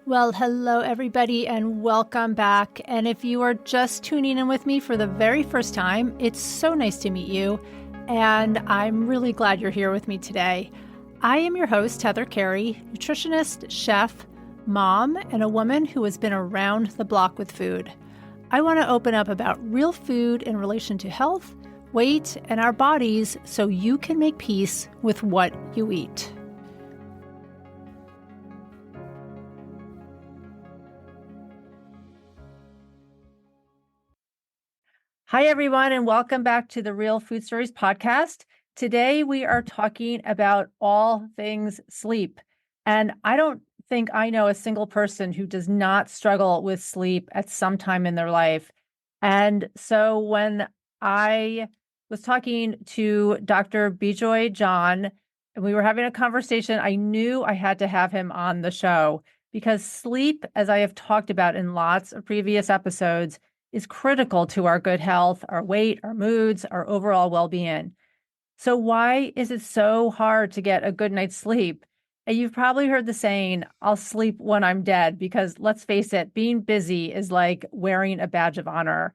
Well, hello, everybody, and welcome back. And if you are just tuning in with me for the very first time, it's so nice to meet you. And I'm really glad you're here with me today. I am your host, Heather Carey, nutritionist, chef, mom, and a woman who has been around the block with food. I want to open up about real food in relation to health, weight, and our bodies so you can make peace with what you eat. Hi, everyone, and welcome back to the Real Food Stories podcast. Today, we are talking about all things sleep. And I don't think I know a single person who does not struggle with sleep at some time in their life. And so when I was talking to Dr. Bijoy John, and we were having a conversation, I knew I had to have him on the show because sleep, as I have talked about in lots of previous episodes, is critical to our good health, our weight, our moods, our overall well-being. So why is it so hard to get a good night's sleep? And you've probably heard the saying, I'll sleep when I'm dead, because let's face it, being busy is like wearing a badge of honor.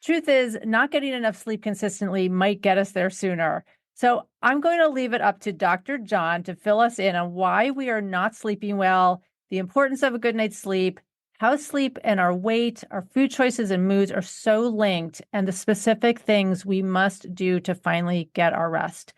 Truth is, not getting enough sleep consistently might get us there sooner. So I'm going to leave it up to Dr. John to fill us in on why we are not sleeping well, the importance of a good night's sleep, how sleep and our weight, our food choices and moods are so linked, and the specific things we must do to finally get our rest.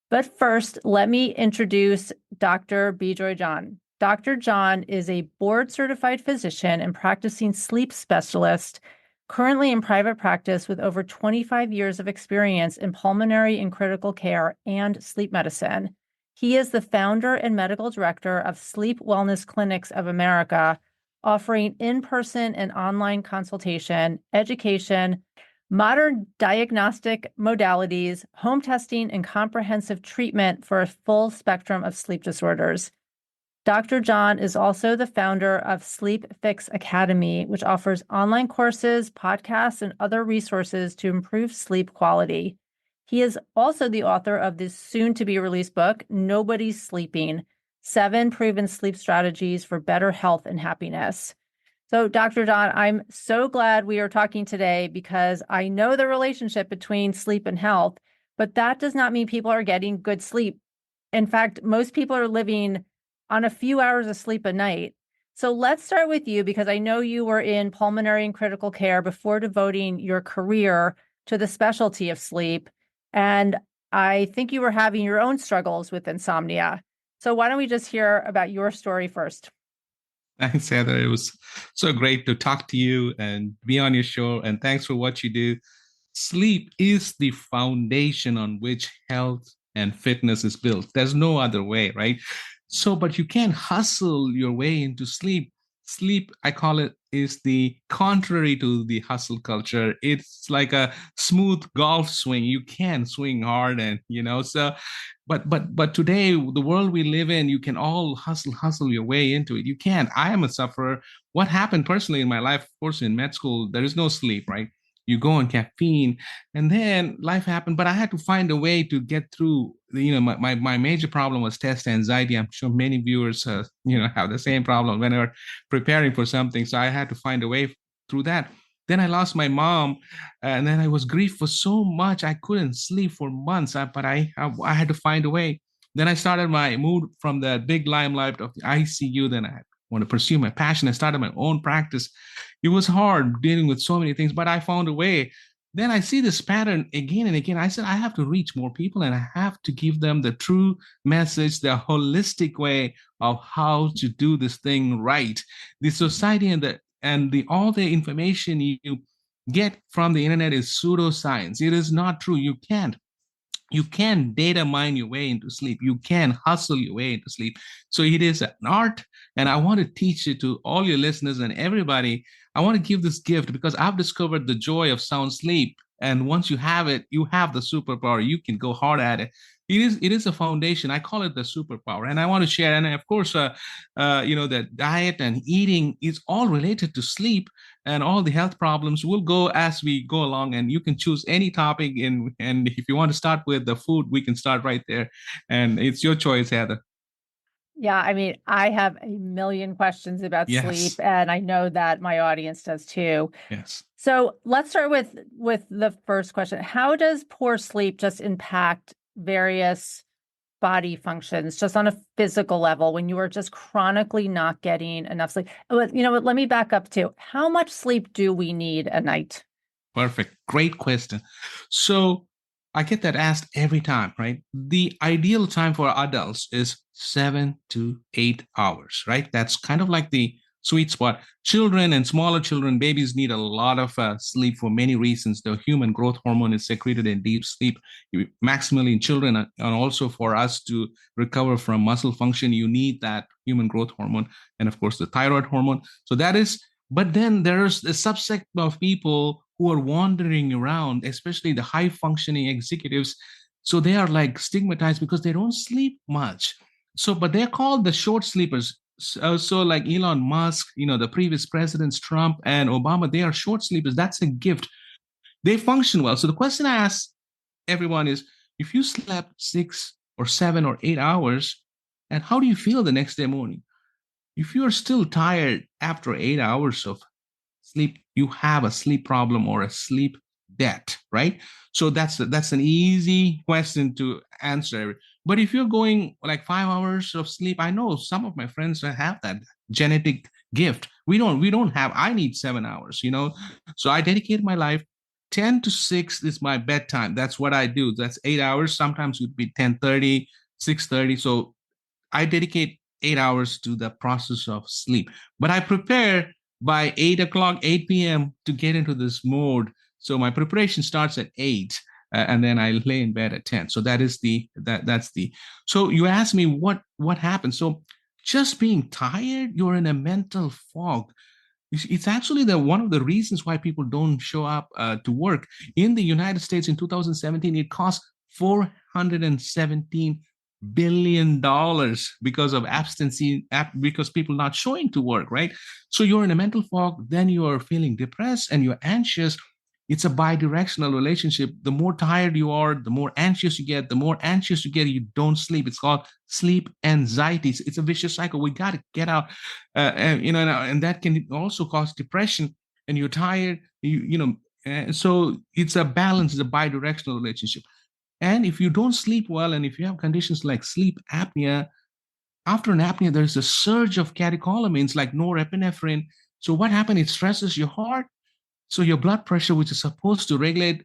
But first, let me introduce Dr. Bijoy John. Dr. John is a board-certified physician and practicing sleep specialist, currently in private practice with over 25 years of experience in pulmonary and critical care and sleep medicine. He is the founder and medical director of Sleep Wellness Clinics of America, offering in-person and online consultation, education, modern diagnostic modalities, home testing, and comprehensive treatment for a full spectrum of sleep disorders. Dr. John is also the founder of Sleep Fix Academy, which offers online courses, podcasts, and other resources to improve sleep quality. He is also the author of this soon-to-be-released book, Nobody's Sleeping: 7 Proven Sleep Strategies for Better Health and Happiness. So, Dr. John, I'm so glad we are talking today because I know the relationship between sleep and health, but that does not mean people are getting good sleep. In fact, most people are living on a few hours of sleep a night. So let's start with you because I know you were in pulmonary and critical care before devoting your career to the specialty of sleep. And I think you were having your own struggles with insomnia. So why don't we just hear about your story first? Thanks, Heather. It was so great to talk to you and be on your show. And thanks for what you do. Sleep is the foundation on which health and fitness is built. There's no other way, right? So, but you can't hustle your way into sleep. Sleep, I call it, is the contrary to the hustle culture. It's like a smooth golf swing. You can swing hard, and so but today, the world we live in, you can all hustle your way into it. You can't. I am a sufferer. What happened personally in my life, of course, in med school, there is no sleep, right? You go on caffeine, and then life happened. But I had to find a way to get through. My major problem was test anxiety. I'm sure many viewers have the same problem when they're preparing for something. So I had to find a way through that. Then I lost my mom, and then I was grief for so much I couldn't sleep for months. But I had to find a way. Then I started my move from the big limelight of the ICU. Then I want to pursue my passion. I started my own practice. It was hard dealing with so many things, but I found a way. Then I see this pattern again and again. I said, I have to reach more people and I have to give them the true message, the holistic way of how to do this thing right. The society and the all the information you get from the internet is pseudoscience. It is not true. You can data mine your way into sleep. You can hustle your way into sleep. So it is an art. And I want to teach it to all your listeners and everybody. I want to give this gift because I've discovered the joy of sound sleep. And once you have it, you have the superpower. You can go hard at it. It is a foundation. I call it the superpower. And I want to share. And of course, that diet and eating is all related to sleep, and all the health problems will go as we go along. And you can choose any topic and if you want to start with the food, we can start right there, and it's your choice, Heather. Yeah, I mean, I have a million questions about sleep, Yes. and I know that my audience does too. Yes. So let's start with the first question. How does poor sleep just impact various body functions just on a physical level when you are just chronically not getting enough sleep? You know what? Let me back up to how much sleep do we need a night? Perfect. Great question. So I get that asked every time, right? The ideal time for adults is 7 to 8 hours, right? That's kind of like the sweet spot. Children and smaller children, babies need a lot of sleep for many reasons. The human growth hormone is secreted in deep sleep, maximally in children, and also for us to recover from muscle function, you need that human growth hormone and, of course, the thyroid hormone. So that is, but then there's a subset of people who are wandering around, especially the high functioning executives. So they are like stigmatized because they don't sleep much. So, but they're called the short sleepers. So like Elon Musk, the previous presidents, Trump and Obama, they are short sleepers. That's a gift. They function well. So the question I ask everyone is, if you slept 6 or 7 or 8 hours, and how do you feel the next day morning? If you're still tired after 8 hours of sleep, you have a sleep problem or a sleep debt, right? So that's an easy question to answer. But if you're going like 5 hours of sleep, I know some of my friends have that genetic gift. We don't have. I need 7 hours. So I dedicate my life. 10 to 6 is my bedtime. That's what I do. That's 8 hours. Sometimes it would be 10:30, 6:30. So I dedicate 8 hours to the process of sleep, but I prepare by 8 o'clock, 8 p.m. to get into this mode. So my preparation starts at 8, and then I lay in bed at 10. So that's the. So you ask me what happens. So just being tired, you're in a mental fog. It's actually the one of the reasons why people don't show up to work. In the United States in 2017, it cost $417 billion because of absentee, because people not showing to work, right? So you're in a mental fog, then you are feeling depressed and you're anxious. It's a bi-directional relationship. The more tired you are, the more anxious you get. The more anxious you get, you don't sleep. It's called sleep anxiety. It's a vicious cycle. We got to get out, and that can also cause depression. And you're tired. So it's a balance. It's a bi-directional relationship. And if you don't sleep well, and if you have conditions like sleep apnea, after an apnea, there's a surge of catecholamines like norepinephrine. So what happens? It stresses your heart. So your blood pressure, which is supposed to regulate,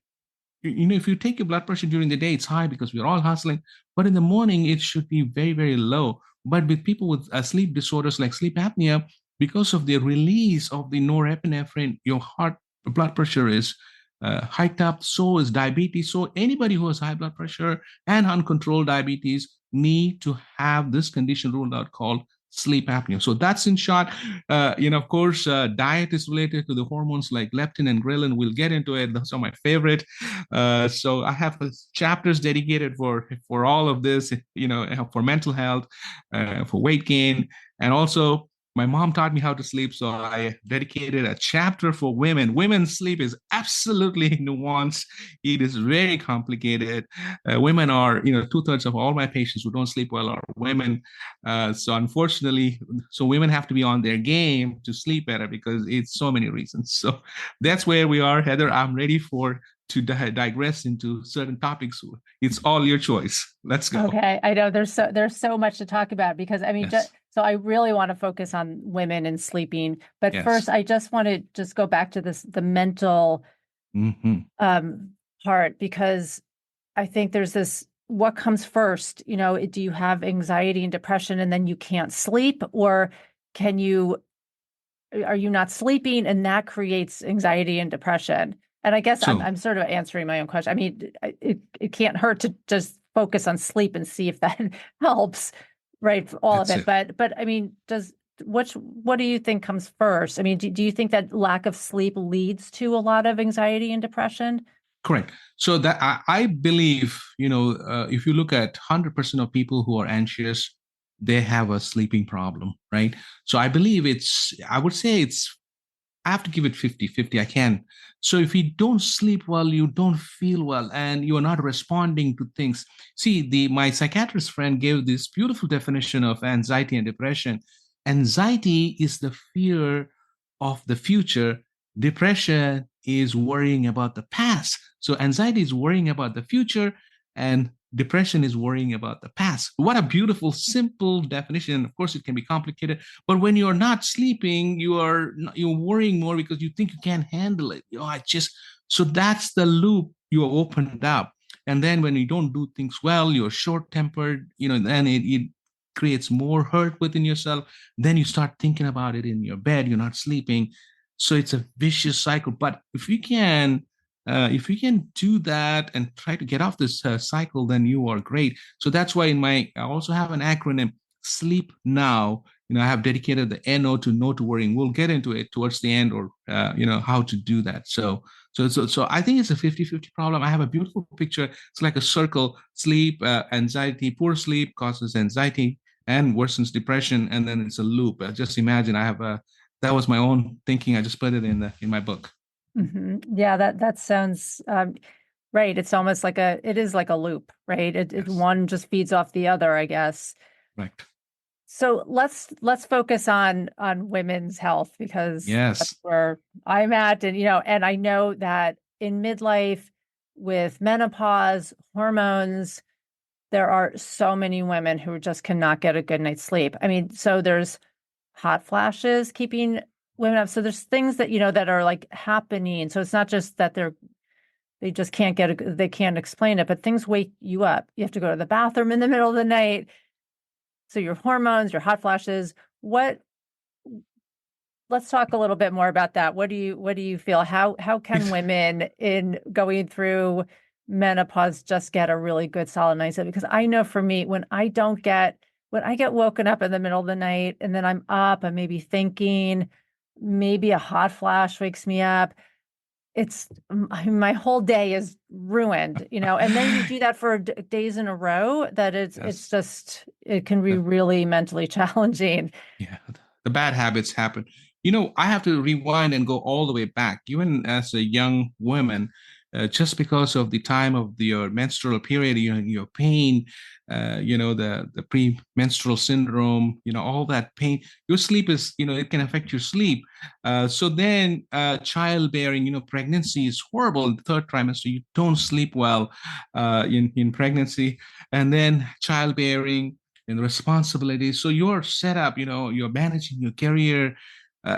if you take your blood pressure during the day, it's high because we're all hustling. But in the morning, it should be very, very low. But with people with sleep disorders like sleep apnea, because of the release of the norepinephrine, your heart blood pressure is hiked up. So is diabetes. So anybody who has high blood pressure and uncontrolled diabetes need to have this condition ruled out called sleep apnea. So that's in short. Of course, diet is related to the hormones like leptin and ghrelin. We'll get into it. Those are my favorite. So I have chapters dedicated for all of this. For mental health, for weight gain, and also my mom taught me how to sleep, so I dedicated a chapter for women. Women's sleep is absolutely nuanced. It is very complicated. Women are, two-thirds of all my patients who don't sleep well are women. So unfortunately, women have to be on their game to sleep better because it's so many reasons. So that's where we are, Heather. I'm ready to digress into certain topics. It's all your choice. Let's go. Okay, I know there's so much to talk about because I mean, Yes. so I really want to focus on women and sleeping, but first Yes. I just want to just go back to the mental Hmm. um part because I think there's this what comes first, do you have anxiety and depression and then you can't sleep, or can you are you not sleeping and that creates anxiety and depression? And I guess I'm So I'm sort of answering my own question. I mean, it can't hurt to just focus on sleep and see if that helps, right? For all of that's it. it. But I mean, what do you think comes first? I mean, do you think that lack of sleep leads to a lot of anxiety and depression? Correct. So that I believe, if you look at 100% of people who are anxious, they have a sleeping problem, right? So I believe I would say it's I have to give it 50-50. I can. So if you don't sleep well, you don't feel well, and you are not responding to things. See, the my psychiatrist friend gave this beautiful definition of anxiety and depression. Anxiety is the fear of the future. Depression is worrying about the past. So anxiety is worrying about the future, and depression is worrying about the past. What a beautiful, simple definition. Of course, it can be complicated, but when you're not sleeping, you're worrying more because you think you can't handle it. I just so that's the loop you opened up. And then when you don't do things well, you're short-tempered. Then it creates more hurt within yourself. Then you start thinking about it in your bed. You're not sleeping, so it's a vicious cycle. But if you can do that and try to get off this cycle, then you are great. So that's why I also have an acronym, Sleep Now. I have dedicated the NO to no to worrying. We'll get into it towards the end, or how to do that. So I think it's a 50-50 problem. I have a beautiful picture. It's like a circle: sleep, anxiety, poor sleep causes anxiety and worsens depression, and then it's a loop. Just imagine, that was my own thinking. I just put it in my book. Yeah, that sounds right. It's almost like it is like a loop, right? It Yes. one just feeds off the other, I guess. Right. So let's focus on women's health, because that's Yes. where I'm at. And I know that in midlife, with menopause, hormones, there are so many women who just cannot get a good night's sleep. I mean, so there's hot flashes keeping women up. So there's things that, that are like happening. So it's not just that they just can't they can't explain it, but things wake you up. You have to go to the bathroom in the middle of the night. So your hormones, your hot flashes, let's talk a little bit more about that. What do you feel? How can women in going through menopause just get a really good solid night's sleep? Because I know for me, when I get woken up in the middle of the night and then I'm up, I'm maybe thinking, maybe a hot flash wakes me up. My whole day is ruined, and then you do that for days in a row, that it's Yes. just, it can be really mentally challenging. Yeah, the bad habits happen. I have to rewind and go all the way back. Even as a young woman, just because of the time of your menstrual period, your pain, the premenstrual syndrome, all that pain, your sleep is, it can affect your sleep. So then, childbearing, pregnancy is horrible. In the third trimester, you don't sleep well in pregnancy, and then childbearing and responsibilities. So you're set up, you're managing your career.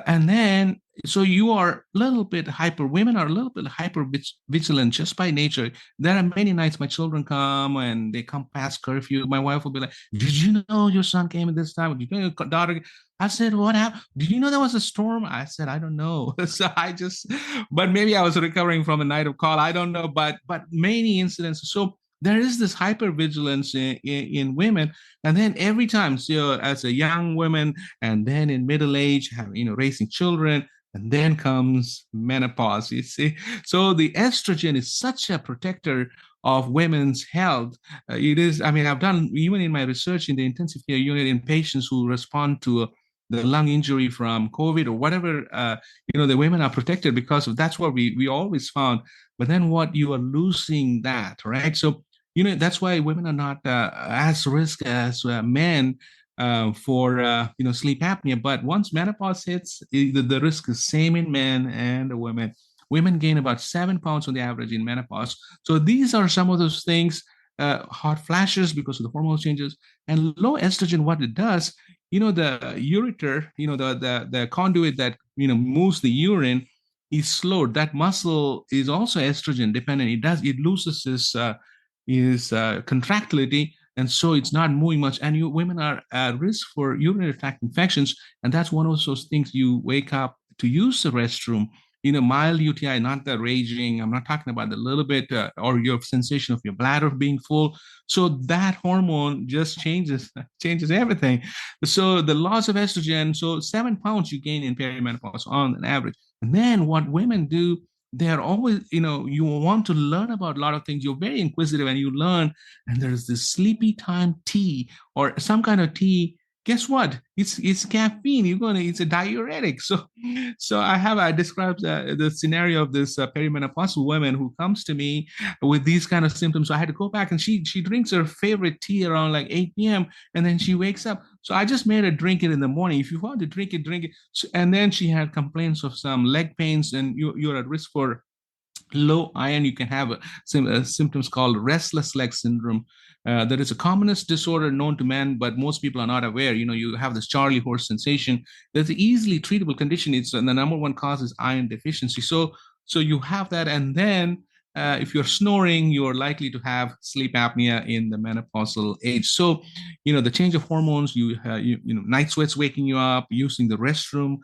And then, so you are a little bit hyper, women are a little bit hyper vigilant just by nature. There are many nights my children come and they come past curfew. My wife will be like, "Did you know your son came at this time? Did you know your daughter?" I said, "What happened? Did you know there was a storm?" I said, "I don't know." But maybe I was recovering from a night of call. I don't know, but many incidents. So there is this hyper vigilance in women. And then every time, so as a young woman, and then in middle age, having, raising children, and then comes menopause, you see. So the estrogen is such a protector of women's health. It is, I mean, I've done, even in my research in the intensive care unit, in patients who respond to the lung injury from COVID or whatever, the women are protected because of, that's what we always found. But then what, you are losing that, right? So that's why women are not as risk as men for sleep apnea. But once menopause hits, the risk is same in men and women. Women gain about 7 pounds on the average in menopause. So these are some of those things. Hot flashes because of the hormonal changes, and low estrogen. What it does, the ureter, the conduit that moves the urine, is slowed. That muscle is also estrogen dependent. It loses its contractility, and so it's not moving much. And women are at risk for urinary tract infections, and that's one of those things. You wake up to use the restroom, mild UTI, not the raging. I'm not talking about the little bit or your sensation of your bladder being full. So that hormone just changes everything. So the loss of estrogen, so 7 pounds you gain in perimenopause on an average. And then what women do, they're always, you want to learn about a lot of things. You're very inquisitive and you learn. And there's this sleepy time tea or some kind of tea guess what? It's caffeine. It's a diuretic. So I described the scenario of this perimenopausal woman who comes to me with these kind of symptoms. So I had to go back, and she drinks her favorite tea around like 8 p.m. and then she wakes up. So I just made her drink it in the morning. If you want to drink it, drink it. So, and then she had complaints of some leg pains, and you're at risk for low iron. You can have symptoms called restless leg syndrome. That is a commonest disorder known to men, but most people are not aware. You have this Charlie horse sensation. There's an easily treatable condition. It's and the number one cause is iron deficiency. So you have that, and then if you're snoring, you're likely to have sleep apnea in the menopausal age. So, the change of hormones, night sweats waking you up, using the restroom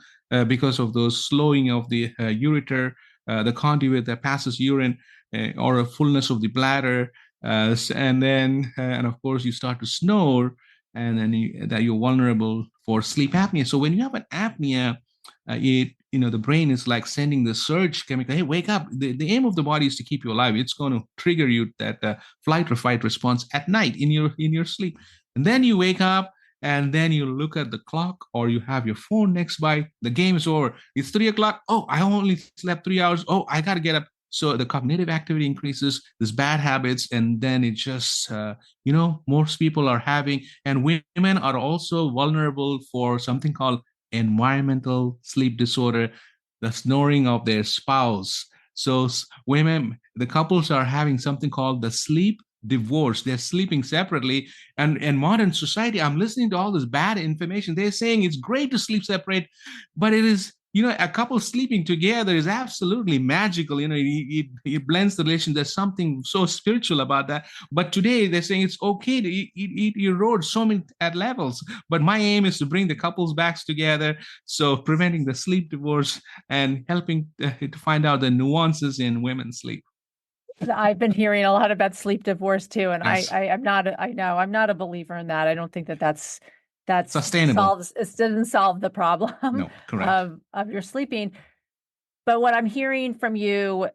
because of those slowing of the ureter, the conduit that passes urine, or a fullness of the bladder, and of course you start to snore, and then that you're vulnerable for sleep apnea. So when you have an apnea, the brain is like sending the surge chemical. Hey, wake up! The aim of the body is to keep you alive. It's going to trigger you that flight or fight response at night in your sleep, and then you wake up, and then you look at the clock or you have your phone next by. The game is over. It's 3 o'clock. Oh, I only slept 3 hours. Oh, I got to get up. So the cognitive activity increases, this bad habits, and then it just, most people are having, and women are also vulnerable for something called environmental sleep disorder, the snoring of their spouse. So women, the couples are having something called the sleep divorce. They're sleeping separately. And in modern society, I'm listening to all this bad information. They're saying it's great to sleep separate, but it is, a couple sleeping together is absolutely magical. It blends the relation. There's something so spiritual about that. But today they're saying it's okay to erode so many at levels. But my aim is to bring the couples back together. So preventing the sleep divorce and helping to find out the nuances in women's sleep. I've been hearing a lot about sleep divorce too, and Yes. I'm not. I know I'm not a believer in that. I don't think that's Sustainable. it doesn't solve the problem No, correct. of your sleeping. But what I'm hearing from you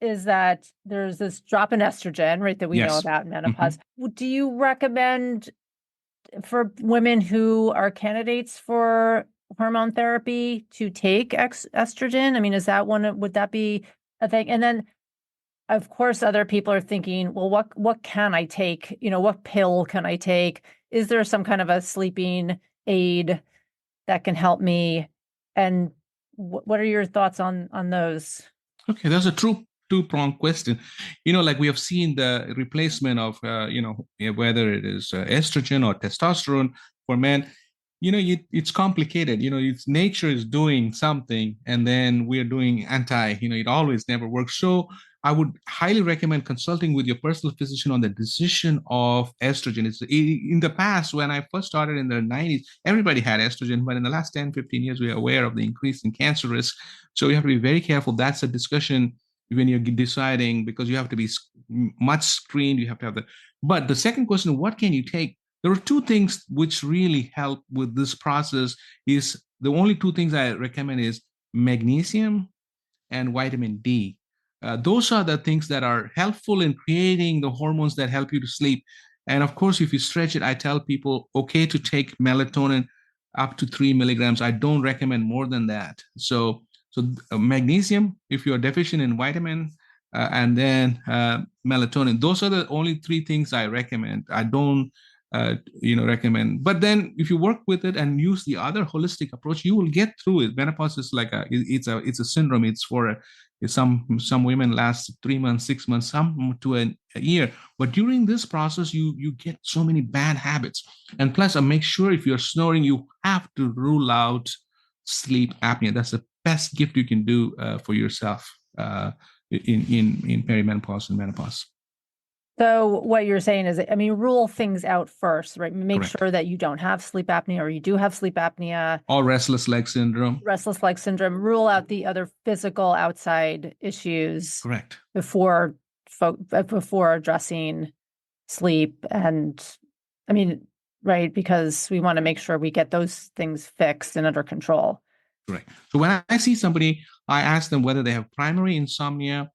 is that there's this drop in estrogen, right, that we know Yes. about in Mhm. menopause. Do you recommend for women who are candidates for hormone therapy to take estrogen? I mean, would that be a thing? And then of course, other people are thinking, well, what can I take? What pill can I take? Is there some kind of a sleeping aid that can help me? And what are your thoughts on those? Okay, that's a true two-pronged question. Like we have seen the replacement of, whether it is estrogen or testosterone for men. It's complicated. It's nature is doing something, and then we are doing anti. It always never works. So I would highly recommend consulting with your personal physician on the decision of estrogen. In the past, when I first started in the 90s, everybody had estrogen, but in the last 10, 15 years, we are aware of the increase in cancer risk. So you have to be very careful. That's a discussion when you're deciding, because you have to be much screened. You have to have but the second question, what can you take? There are two things which really help with this process. Is the only two things I recommend is magnesium and vitamin D. Those are the things that are helpful in creating the hormones that help you to sleep. And of course, if you stretch it, I tell people, okay, to take melatonin up to 3 milligrams. I don't recommend more than that. So magnesium, if you're deficient in vitamin, and then melatonin. Those are the only three things I recommend. I don't, recommend. But then, if you work with it and use the other holistic approach, you will get through it. Menopause is like it's a syndrome. It's for some women last 3 months, 6 months, some to a year. But during this process, you get so many bad habits. And plus, make sure if you're snoring, you have to rule out sleep apnea. That's the best gift you can do for yourself in perimenopause and menopause. So what you're saying is, I mean, rule things out first, right? Make Correct. sure that you don't have sleep apnea or you do have sleep apnea, Or restless leg syndrome. restless leg syndrome. Rule out the other physical outside issues Correct. before addressing sleep. And I mean, right, because we want to make sure we get those things fixed and under control. Correct. So when I see somebody, I ask them whether they have primary insomnia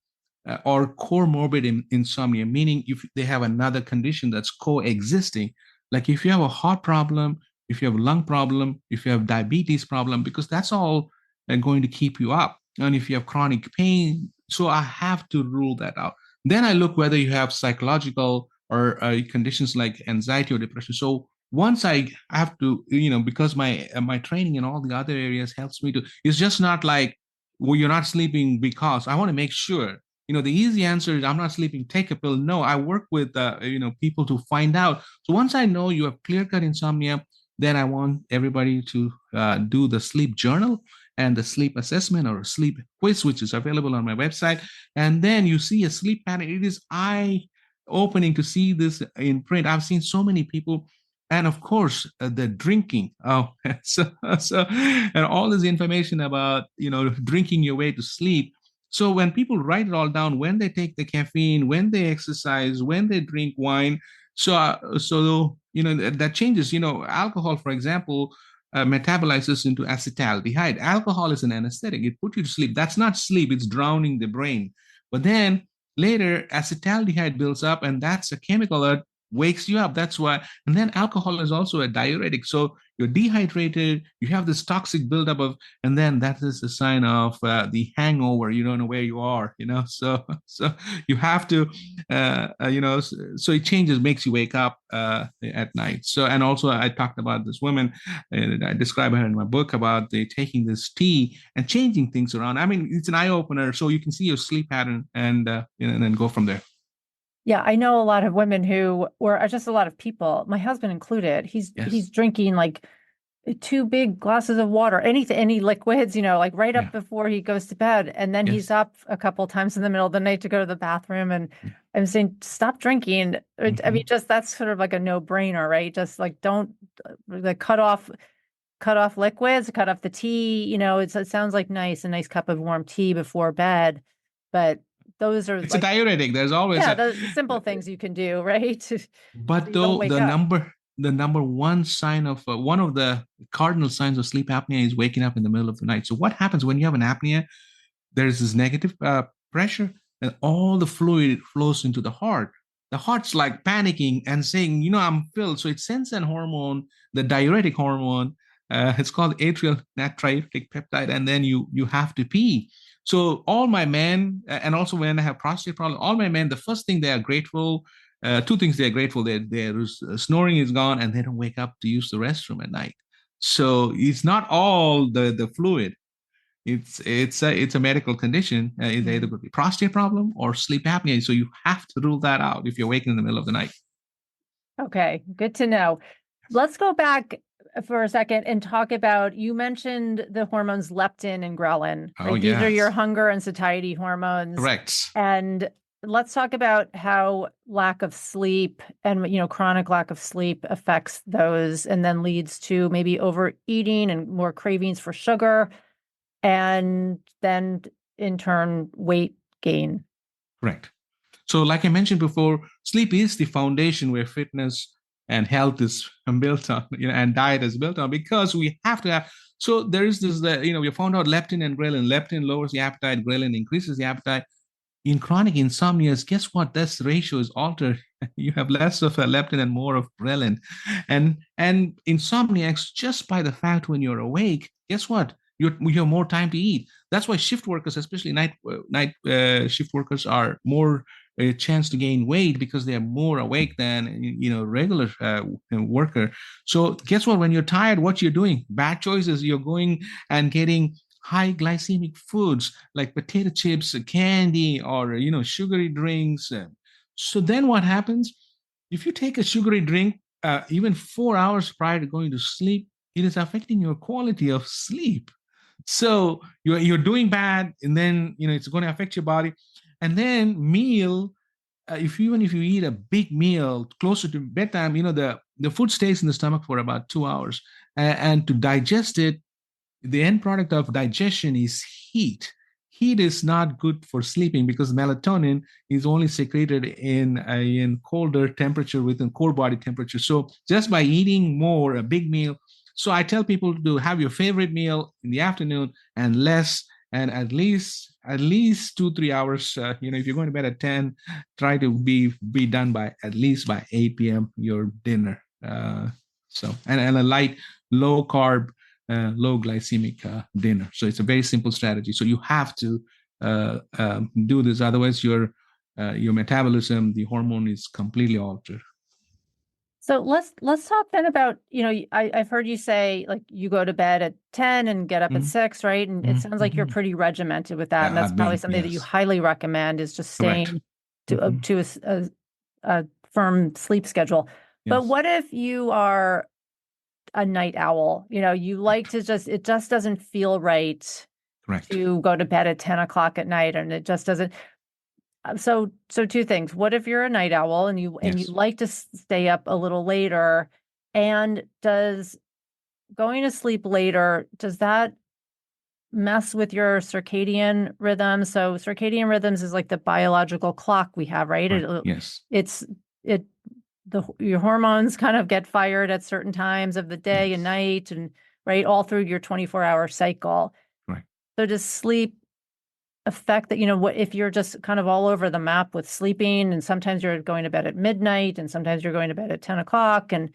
or comorbid insomnia, meaning if they have another condition that's coexisting. Like if you have a heart problem, if you have lung problem, if you have diabetes problem, because that's all going to keep you up. And if you have chronic pain, so I have to rule that out. Then I look whether you have psychological or conditions like anxiety or depression. So once I have to, because my training in all the other areas helps me to. It's just not like, well, you're not sleeping because I want to make sure. The easy answer is I'm not sleeping. Take a pill. No, I work with people to find out. So once I know you have clear-cut insomnia, then I want everybody to do the sleep journal and the sleep assessment or sleep quiz, which is available on my website. And then you see a sleep pattern. It is eye opening to see this in print. I've seen so many people. And of course, the drinking. Oh, so, and all this information about, drinking your way to sleep. So when people write it all down, when they take the caffeine, when they exercise, when they drink wine, so that changes. Alcohol, for example, metabolizes into acetaldehyde. Alcohol is an anesthetic; it puts you to sleep. That's not sleep; it's drowning the brain. But then later, acetaldehyde builds up, and that's a chemical that wakes you up. That's why. And then alcohol is also a diuretic. So you're dehydrated. You have this toxic buildup of, and then that is a sign of the hangover. You don't know where you are. So you have to, so it changes, makes you wake up at night. So, and also I talked about this woman, and I describe her in my book about they taking this tea and changing things around. I mean, it's an eye opener, so you can see your sleep pattern and and then go from there. Yeah, I know a lot of women who, or just a lot of people, my husband included, he's Yes. drinking like 2 big glasses of water, any liquids, like right up Yeah. before he goes to bed. And then he's Yes. up a couple times in the middle of the night to go to the bathroom. And Yeah. I'm saying, stop drinking. I mean, Mhm. just that's sort of like a no-brainer, right? Just like don't like cut off liquids, cut off the tea. It sounds like a nice cup of warm tea before bed, but those are It's a like, diuretic. There's always yeah, a, the simple things you can do, right? So but you don't though wake up. the number one sign of one of the cardinal signs of sleep apnea is waking up in the middle of the night. So what happens when you have an apnea? There's this negative pressure, and all the fluid flows into the heart. The heart's like panicking and saying, I'm filled. So it sends an hormone, the diuretic hormone. It's called atrial natriuretic peptide, and then you have to pee. So all my men, and also when I have prostate problem, all my men, the first thing they are grateful, two things they are grateful: their snoring is gone, and they don't wake up to use the restroom at night. So it's not all the fluid. It's a medical condition. It's either Mm. going to be prostate problem or sleep apnea. So you have to rule that out if you're waking in the middle of the night. Okay, good to know. Let's go back for a second and talk about, you mentioned the hormones leptin and ghrelin, Oh right? These are your yes, hunger and satiety hormones. correct. And let's talk about how lack of sleep and, chronic lack of sleep affects those and then leads to maybe overeating and more cravings for sugar, and then in turn, weight gain. Correct. So, like I mentioned before, sleep is the foundation where fitness and health is built on, and diet is built on, because we have to have. So there is this, we found out leptin and ghrelin. Leptin lowers the appetite, ghrelin increases the appetite. In chronic insomnias, guess what? This ratio is altered. You have less of a leptin and more of ghrelin, and insomniacs, just by the fact when you're awake, guess what? You have more time to eat. That's why shift workers, especially night shift workers, are more a chance to gain weight because they are more awake than regular worker. So guess what? When you're tired, what you're doing? Bad choices. You're going and getting high glycemic foods like potato chips, candy, or sugary drinks. So then what happens? If you take a sugary drink even 4 hours prior to going to sleep, it is affecting your quality of sleep. So you're doing bad, and then it's going to affect your body. And then meal, if you eat a big meal closer to bedtime, the food stays in the stomach for about 2 hours, and to digest it, the end product of digestion is heat. Heat is not good for sleeping because melatonin is only secreted in colder temperature within core body temperature. So just by eating more, a big meal. So I tell people to have your favorite meal in the afternoon and less, and at least 2 3 hours. If you're going to bed at 10, try to be done by at least by 8 p.m. your dinner. So, and a light, low carb, low glycemic dinner. So it's a very simple strategy. So you have to do this, otherwise your metabolism, the hormone is completely altered. So let's talk then about, I've heard you say like you go to bed at 10 and get up at Mhm, 6, right? And it sounds like you're mhm. pretty regimented with that. And that's I've probably been, something that you yes, highly recommend, is just correct. staying Mhm, to a firm sleep schedule. But yes, what if you are a night owl? You like correct, to it just doesn't feel right correct. to go to bed at 10 o'clock at night, and it just doesn't. So two things. What if you're a night owl and you Yes, like to stay up a little later? And does going to sleep later, does that mess with your circadian rhythm? So circadian rhythms is like the biological clock we have, right? correct. Yes, It's it your hormones kind of get fired at certain times of the day and yes, night, and right all through your 24-hour cycle. correct. So does sleep affect that? What if you're just kind of all over the map with sleeping, and sometimes you're going to bed at midnight and sometimes you're going to bed at 10 o'clock? And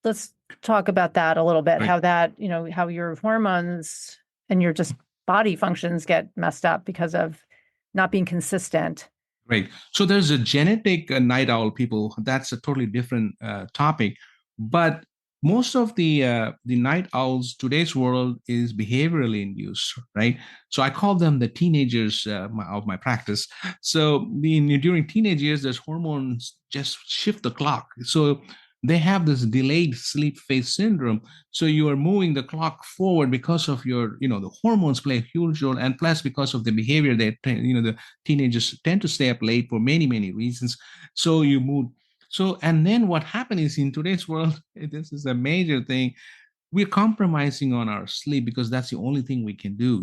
let's talk about that a little bit, Right. how how your hormones and your just body functions get messed up because of not being consistent. Right. So there's a genetic night owl people. That's a totally different topic. But most of the night owls today's world is behaviorally induced, right? So I call them the teenagers of my practice. So during teenage years, there's hormones just shift the clock. So they have this delayed sleep phase syndrome. So you are moving the clock forward because of the hormones play a huge role, and plus because of the behavior that the teenagers tend to stay up late for many, many reasons. So you move. So, and then what happens is in today's world, this is a major thing. We're compromising on our sleep because that's the only thing we can do.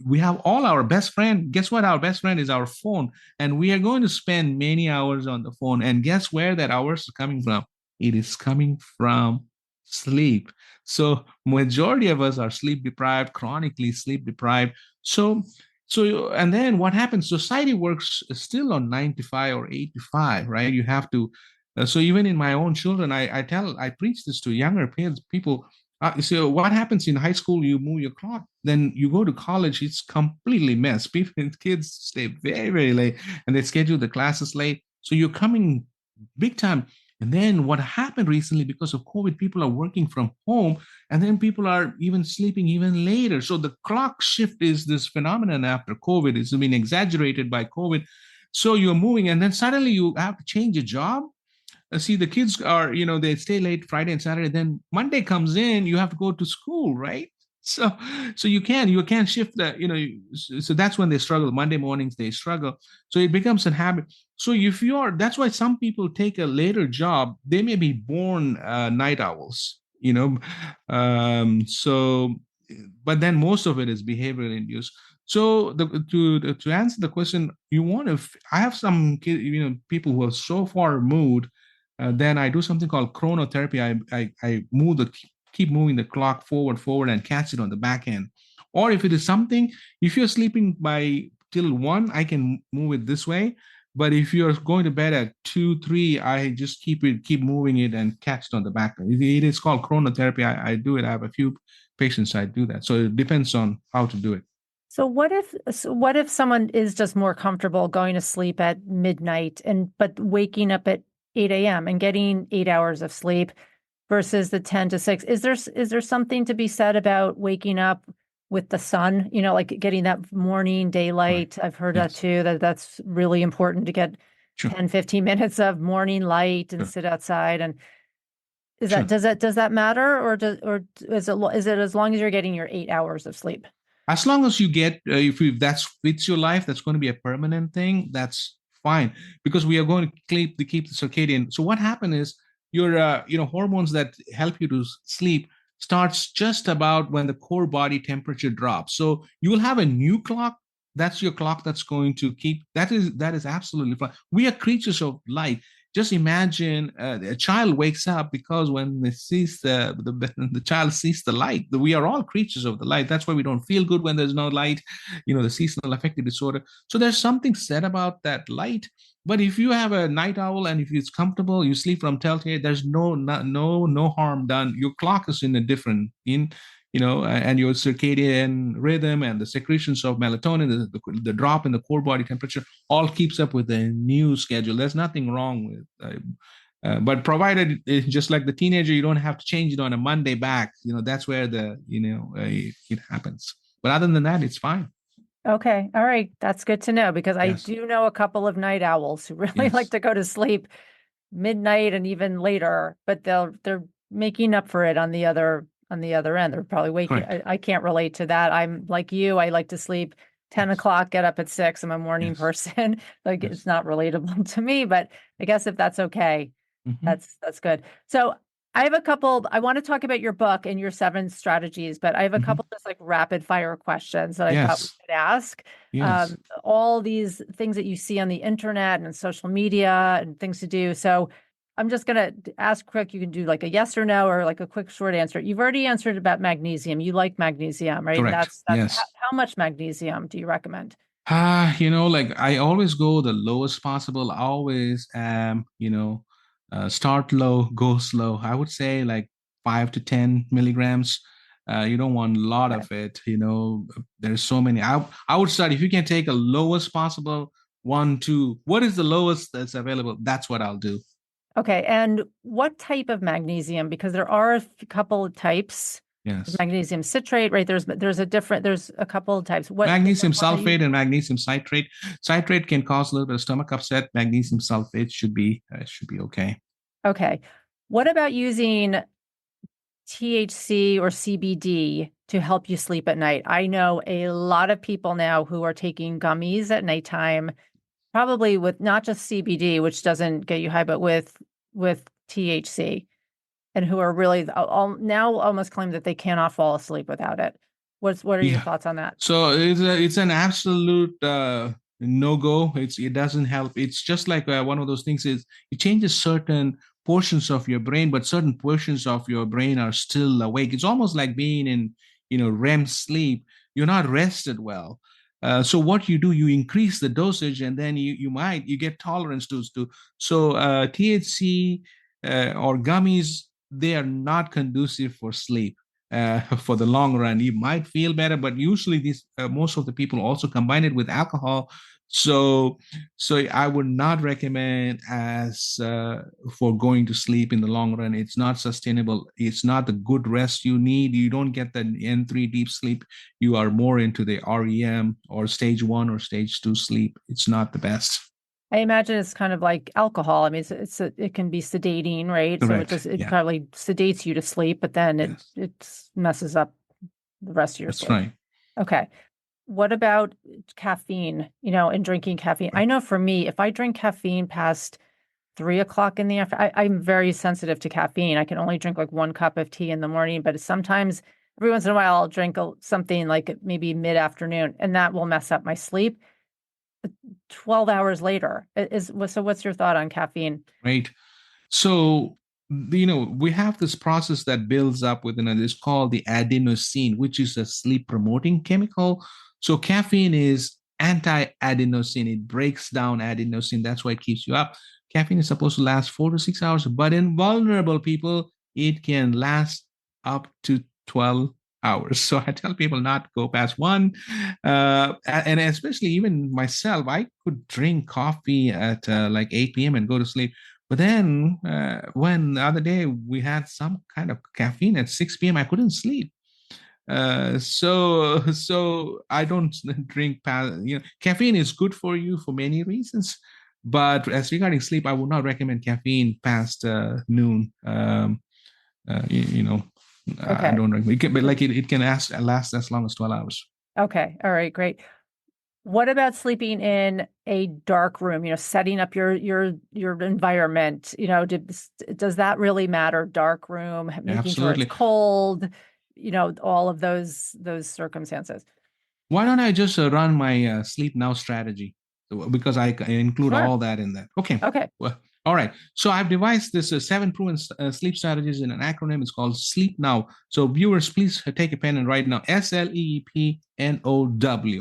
We have all our best friend. Guess what? Our best friend is our phone. And we are going to spend many hours on the phone. And guess where that hours is coming from? It is coming from sleep. So majority of us are sleep deprived, chronically sleep deprived. And then what happens? Society works still on 95 or 85, right? You have to. So even in my own children, I preach this to younger people. So what happens in high school? You move your clock. Then you go to college. It's completely mess. Kids stay very, very late, and they schedule the classes late. So you're coming big time. And then what happened recently, because of COVID, people are working from home, and then people are even sleeping even later. So the clock shift is this phenomenon after COVID. It's been exaggerated by COVID. So you're moving, and then suddenly you have to change your job. See, the kids are, they stay late Friday and Saturday. Then Monday comes in, you have to go to school, right? So, so you can shift that, so that's when they struggle. Monday mornings they struggle. So it becomes a habit. So that's why some people take a later job. They may be born night owls, so, but then most of it is behavioral induced. So to answer the question, I have some people who are so far removed, then I do something called chronotherapy. I keep moving the clock forward, and catch it on the back end. Or if it is something, if you're sleeping by till 1, I can move it this way. But if you're going to bed at 2, 3, I just keep moving it and catch it on the back end. It is called chronotherapy. I do it. I have a few patients I do that. So it depends on how to do it. So what if someone is just more comfortable going to sleep at midnight but waking up at 8 a.m. and getting 8 hours of sleep versus the 10 to 6? Is there something to be said about waking up with the sun, like getting that morning Correct. daylight? I've heard that Yes. too, that's really important to get Sure. 10-15 minutes of morning light and Sure. sit outside. And Sure. does that matter, or is it as long as you're getting your 8 hours of sleep? As long as you get, if that fits your life, that's going to be a permanent thing. That's fine, because we are going to keep the circadian. So what happened is your hormones that help you to sleep starts just about when the core body temperature drops. So you will have a new clock. That's your clock that's going to keep. That is absolutely fine. We are creatures of light. just imagine a child wakes up because when they sees the child sees the light. We are all creatures of the light. That's why we don't feel good when there's no light. The seasonal affective disorder. So there's something said about that light. But if you have a night owl and if it's comfortable, you sleep from 12 to 8, there's no harm done. Your clock is in a different and your circadian rhythm and the secretions of melatonin, the drop in the core body temperature, all keeps up with the new schedule. There's nothing wrong with but provided just like the teenager, you don't have to change it on a Monday back. That's where it happens. But other than that, it's fine. Okay. All right. That's good to know because I Yes. do know a couple of night owls who really like Yes. to go to sleep midnight and even later, but they're making up for it on the other end. They're probably waking. Correct. I can't relate to that. I'm like you. I like to sleep 10 Yes. o'clock, get up at 6. I'm a morning Yes. person. Like it's Yes. not relatable to me, but I guess if that's okay, Hmm. that's good. So I have a couple, I want to talk about your book and your 7 strategies, but I have a Hmm. couple just like rapid fire questions that I thought we Yes. could ask. Yes. All these things that you see on the internet and social media and things to do. So I'm just going to ask quick. You can do like a yes or no or like a quick short answer. You've already answered about magnesium. You like magnesium, right? And Correct. that's Yes. how much magnesium do you recommend? Like I always go the lowest possible. I always start low, go slow. I would say like 5 to 10 milligrams. You don't want a lot Okay. of it. There's so many. I would start if you can take a lowest possible one, two. What is the lowest that's available? That's what I'll do. Okay. And what type of magnesium? Because there are couple of types. There's Yes. magnesium citrate, right? There's a couple of types. What Magnesium one that you sulfate and magnesium citrate. Citrate can cause a little bit of stomach upset. Magnesium sulfate should be okay. okay. What about using THC or CBD to help you sleep at night? I know a lot of people now who are taking gummies at nighttime, probably with not just CBD, which doesn't get you high, but with THC, and who are really now almost claim that they cannot fall asleep without it. What are your Yeah. thoughts on that? So it's an absolute no go. It doesn't help. It's just like one of those things is it changes certain portions of your brain, but certain portions of your brain are still awake. It's almost like being in REM sleep. You're not rested well. So what you do, you increase the dosage, and then you get tolerance to. So THC or gummies, they are not conducive for sleep for the long run. You might feel better, but usually these most of the people also combine it with alcohol. So I would not recommend as for going to sleep in the long run. It's not sustainable. It's not the good rest you need. You don't get the N3 deep sleep. You are more into the REM or stage 1 or stage 2 sleep. It's not the best. I imagine it's kind of like alcohol. I mean, it can be sedating, right? So Correct. it Yeah. probably sedates you to sleep, but then Yes. it messes up the rest of your That's sleep. right. Okay. What about caffeine, and drinking caffeine? I Right. know for me, if I drink caffeine past 3 o'clock in the afternoon, I'm very sensitive to caffeine. I can only drink like 1 cup of tea in the morning, but sometimes every once in a while I'll drink something like maybe mid-afternoon, and that will mess up my sleep. 12 hours later so what's your thought on caffeine? Right. So, we have this process that builds up within it. It's called the adenosine, which is a sleep promoting chemical. So, caffeine is anti-adenosine. It breaks down adenosine. That's why it keeps you up. Caffeine is supposed to last 4 to 6 hours, but in vulnerable people, it can last up to 12 hours. So I tell people not go past one. And especially even myself, I could drink coffee at like 8 p.m. and go to sleep. But then when the other day we had some kind of caffeine at 6 p.m., I couldn't sleep. So I don't drink. Caffeine is good for you for many reasons, but as regarding sleep, I would not recommend caffeine past noon. Uh, you, you know, I Okay. don't recommend. But like it can last as long as 12 hours. Okay. All right, great. What about sleeping in a dark room, setting up your environment, does that really matter? Dark room, making sure it's Absolutely. cold, all of those circumstances. Why don't I just run my sleep now strategy? Because I include Sure. all that in that. Okay. Okay. Well, All right. So I've devised this seven proven sleep strategies in an acronym. It's called Sleep Now. So viewers, please take a pen and write now SLEEPNOW,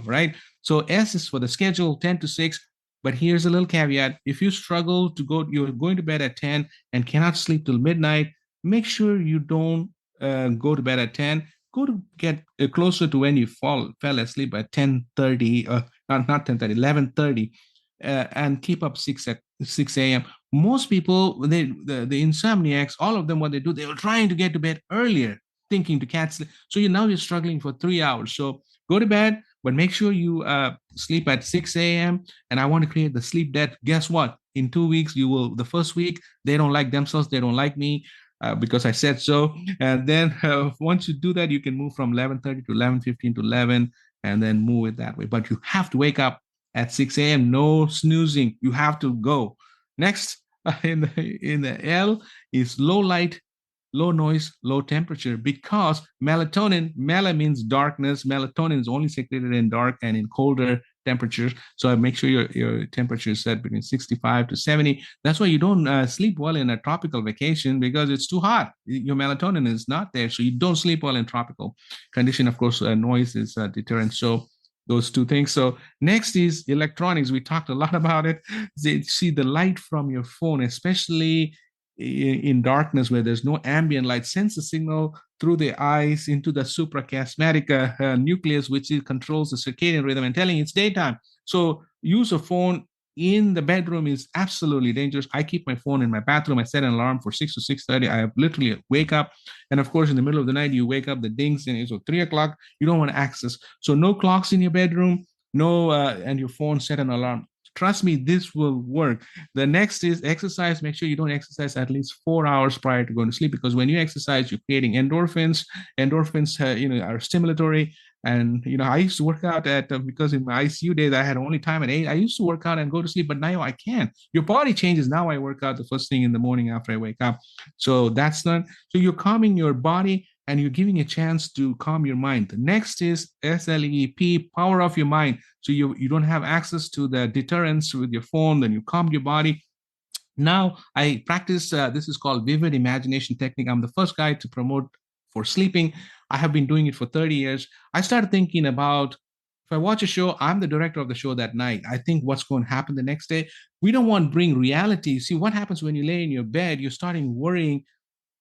right? So S is for the schedule, 10 to 6. But here's a little caveat. If you struggle to go, you're going to bed at 10 and cannot sleep till midnight, make sure you don't go to bed at 10. Go to get closer to when you fell asleep at 10:30, not 10:30, 11:30, and keep up 6 a.m. Most people, the insomniacs, all of them, what they do, they were trying to get to bed earlier, thinking to catch sleep. So you're struggling for 3 hours. So go to bed, but make sure you sleep at 6 a.m. And I want to create the sleep debt. Guess what? In 2 weeks, you will, the first week, they don't like themselves, they don't like me. Because I said so. And then once you do that, you can move from 11:30 to 11:15 to 11, and then move it that way. But you have to wake up at 6 a.m. No snoozing. You have to go. Next, in the L is low light, low noise, low temperature, because melatonin, mela means darkness. Melatonin is only secreted in dark and in colder temperatures. So make sure your temperature is set between 65 to 70. That's why you don't sleep well in a tropical vacation, because it's too hot. Your melatonin is not there. So you don't sleep well in tropical condition. Of course, noise is a deterrent. So those two things. So next is electronics. We talked a lot about it. See the light from your phone, especially in darkness where there's no ambient light, sends a signal through the eyes into the suprachiasmatic nucleus, which controls the circadian rhythm and telling it's daytime. So use a phone in the bedroom is absolutely dangerous. I keep my phone in my bathroom. I set an alarm for 6 to 6:30. I literally wake up. And of course, in the middle of the night, you wake up, the dings, and it's 3 o'clock. You don't want to access. So no clocks in your bedroom, no, and your phone set an alarm. Trust me, this will work. The next is exercise. Make sure you don't exercise at least 4 hours prior to going to sleep, because when you exercise, you're creating endorphins. Endorphins, are stimulatory. And I used to work out because in my ICU days I had only time at 8. I used to work out and go to sleep, but now I can't. Your body changes. Now I work out the first thing in the morning after I wake up. So that's not. So you're calming your body and you're giving a chance to calm your mind. The next is SLEP, power of your mind. So you don't have access to the deterrence with your phone. Then you calm your body. Now I practice. This is called vivid imagination technique. I'm the first guy to promote for sleeping. I have been doing it for 30 years. I started thinking about, if I watch a show, I'm the director of the show that night. I think what's going to happen the next day. We don't want to bring reality. See what happens when you lay in your bed, you're starting worrying.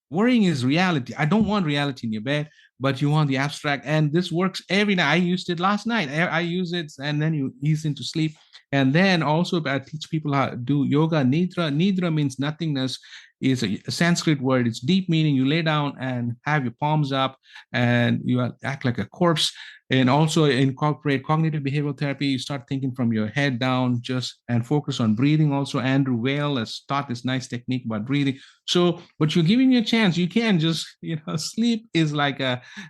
Worrying is reality. I don't want reality in your bed, but you want the abstract. And this works every night. I used it last night. I use it, and then you ease into sleep. And then also I teach people how to do yoga nidra. Nidra means nothingness, is a Sanskrit word. It's deep meaning. You lay down and have your palms up and you act like a corpse. And also incorporate cognitive behavioral therapy. You start thinking from your head down, just and focus on breathing. Also, Andrew Weil has taught this nice technique about breathing. So, but you're giving me a chance. You can't just, sleep is like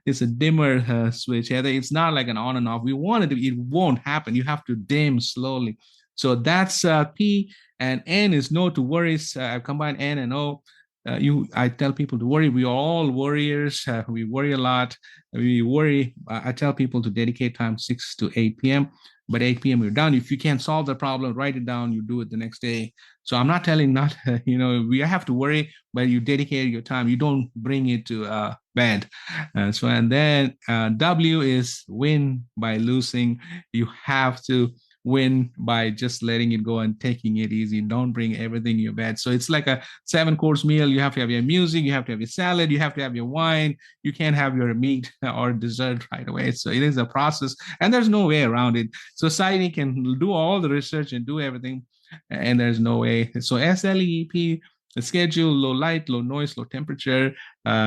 it's a dimmer switch. It's not like an on and off. We want it to, it won't happen. You have to dim slowly. So that's P, and N is no to worries. I've combined N and O. I tell people to worry. We are all warriors. We worry a lot. We worry. I tell people to dedicate time 6 to 8 p.m. But 8 p.m. you're done. If you can't solve the problem, write it down. You do it the next day. So I'm not telling we have to worry, but you dedicate your time. You don't bring it to bed. And then W is win by losing. You have to win by just letting it go and taking it easy. Don't bring everything in your bed. So it's like a 7-course meal. You have to have your music, you have to have your salad, you have to have your wine. You can't have your meat or dessert right away. So it is a process, and there's no way around it. Society can do all the research and do everything, and there's no way. So SLEP, the schedule, low light, low noise, low temperature.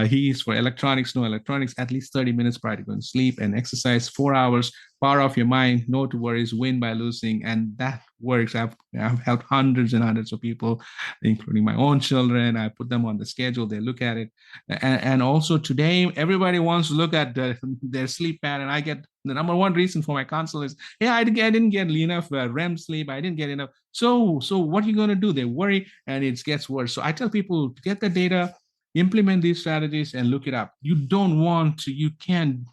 He's for electronics, no electronics, at least 30 minutes prior to going to sleep, and exercise 4 hours. Power of your mind, no to worries, win by losing. And that works. I've helped hundreds and hundreds of people, including my own children. I put them on the schedule. They look at it. And also today, everybody wants to look at their sleep pattern. I get the number one reason for my consult is, yeah, I didn't get enough REM sleep. I didn't get enough. So what are you going to do? They worry and it gets worse. So I tell people to get the data, implement these strategies, and look it up. You can't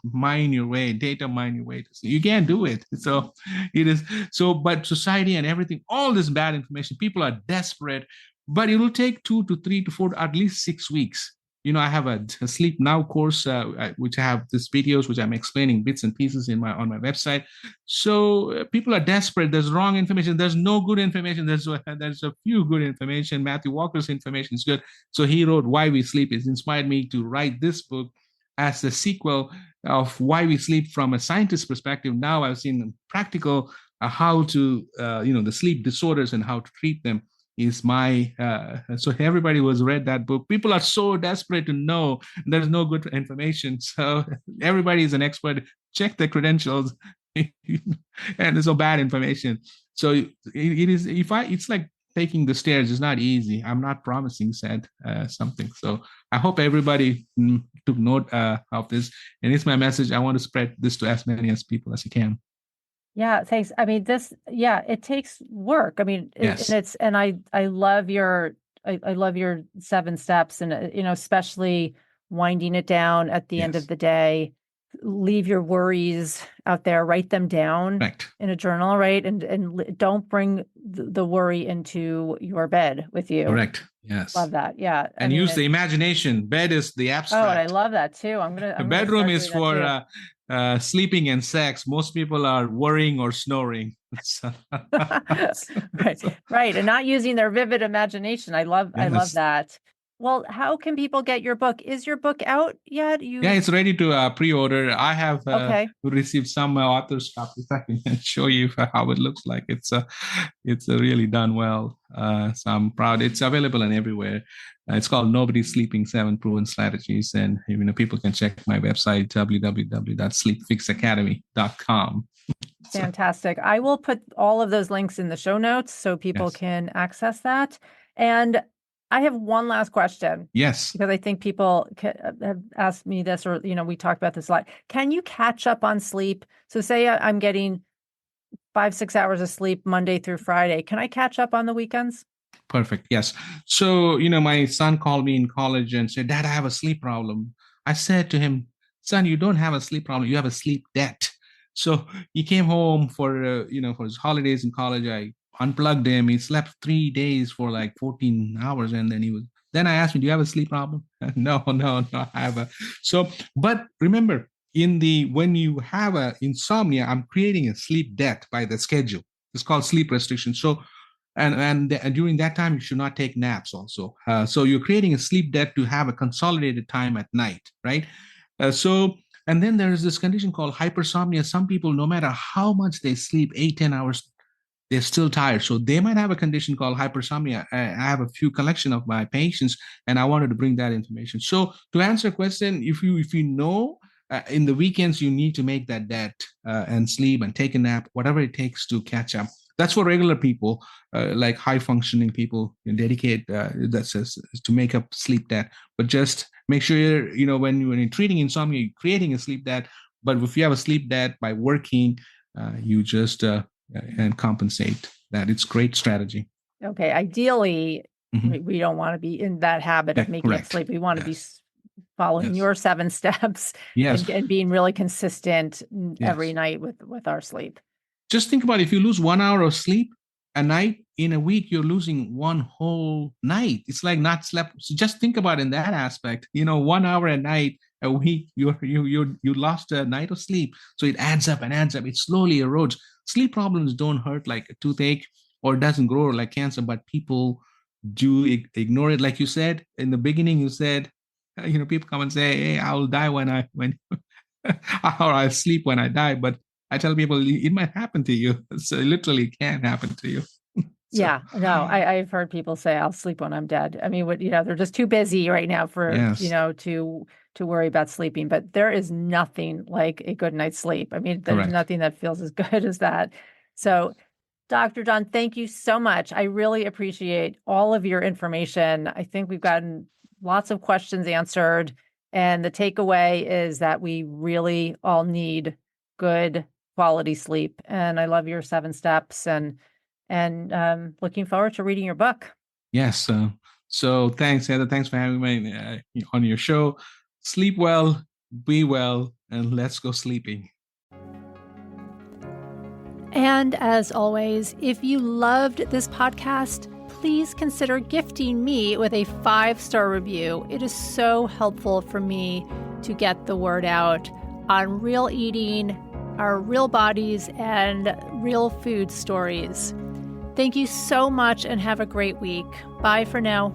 data mine your way to sleep. You can't do it. But society and everything, all this bad information, people are desperate. but it will take 2 to 3 to 4, at least 6 weeks. I have a sleep now course, which I have these videos, which I'm explaining bits and pieces on my website. So people are desperate. There's wrong information. There's no good information. There's a few good information. Matthew Walker's information is good. So he wrote Why We Sleep. It's inspired me to write this book as the sequel of Why We Sleep from a scientist's perspective. Now I've seen practical how to, the sleep disorders and how to treat them is my, so everybody who has read that book, people are so desperate to know. There's no good information. So everybody is an expert. Check the credentials and there's no bad information. So it is, it's like taking the stairs. It's not easy. I'm not promising something. So I hope everybody took note of this. And it's my message. I want to spread this to as many as people as you can. Yeah, thanks. I mean, it takes work. I mean, Yes. I love your 7 steps and, especially winding it down at the end of the day. Leave your worries out there, write them down in a journal, right? And don't bring the worry into your bed with you. Correct. Yes. Love that. Yeah. And use the imagination. Bed is the abstract. Oh, and I love that too. The bedroom is for sleeping and sex. Most people are worrying or snoring. Right. And not using their vivid imagination. I love that. Well, how can people get your book? Is your book out yet? Yeah, it's ready to pre-order. I have received some author's copies. I can show you how it looks like. It's really done well. So I'm proud. It's available in everywhere. It's called Nobody's Sleeping: 7 Proven Strategies, and people can check my website www.sleepfixacademy.com. Fantastic. I will put all of those links in the show notes so people can access that. And I have one last question. Yes. Because I think people have asked me this, or, we talked about this a lot. Can you catch up on sleep? So say I'm getting 5-6 hours of sleep Monday through Friday. Can I catch up on the weekends? Perfect. Yes. So, my son called me in college and said, Dad, I have a sleep problem. I said to him, son, you don't have a sleep problem. You have a sleep debt. So he came home for his holidays in college. I unplugged him. He slept 3 days for like 14 hours. And then I asked him, do you have a sleep problem? No, I have but remember, when you have a insomnia, I'm creating a sleep debt by the schedule. It's called sleep restriction. So, and during that time, you should not take naps also. So you're creating a sleep debt to have a consolidated time at night, right? And then there is this condition called hypersomnia. Some people, no matter how much they sleep, 8-10 hours, they're still tired. So they might have a condition called hypersomnia. I have a few collection of my patients, and I wanted to bring that information. So to answer a question, if you know in the weekends you need to make that debt and sleep and take a nap, whatever it takes to catch up. That's for regular people, like high functioning people, dedicate to make up sleep debt. But just make sure when you're treating insomnia, you're creating a sleep debt. But if you have a sleep debt by working, you just and compensate that. It's great strategy. Okay. Ideally, we don't want to be in that habit of making it sleep. We want to be following your 7 steps and being really consistent every night with our sleep. Just think about it. If you lose 1 hour of sleep a night in a week, you're losing one whole night. It's like not slept. So just think about it in that aspect. 1 hour a night a week, you lost a night of sleep. So it adds up and adds up. It slowly erodes. Sleep problems don't hurt like a toothache or doesn't grow like cancer, but people do ignore it. Like you said in the beginning, you said, people come and say, hey, I will die when or I sleep when I die. But I tell people it might happen to you. So it literally can happen to you. Yeah, no, I've heard people say I'll sleep when I'm dead. I mean, they're just too busy right now for, to worry about sleeping, but there is nothing like a good night's sleep. I mean, there's nothing that feels as good as that. So Dr. John, thank you so much. I really appreciate all of your information. I think we've gotten lots of questions answered, and the takeaway is that we really all need good quality sleep. And I love your 7 steps and looking forward to reading your book. Yes. So thanks, Heather. Thanks for having me on your show. Sleep well, be well, and let's go sleeping. And as always, if you loved this podcast, please consider gifting me with a 5-star review. It is so helpful for me to get the word out on real eating, our real bodies, and real food stories. Thank you so much and have a great week. Bye for now.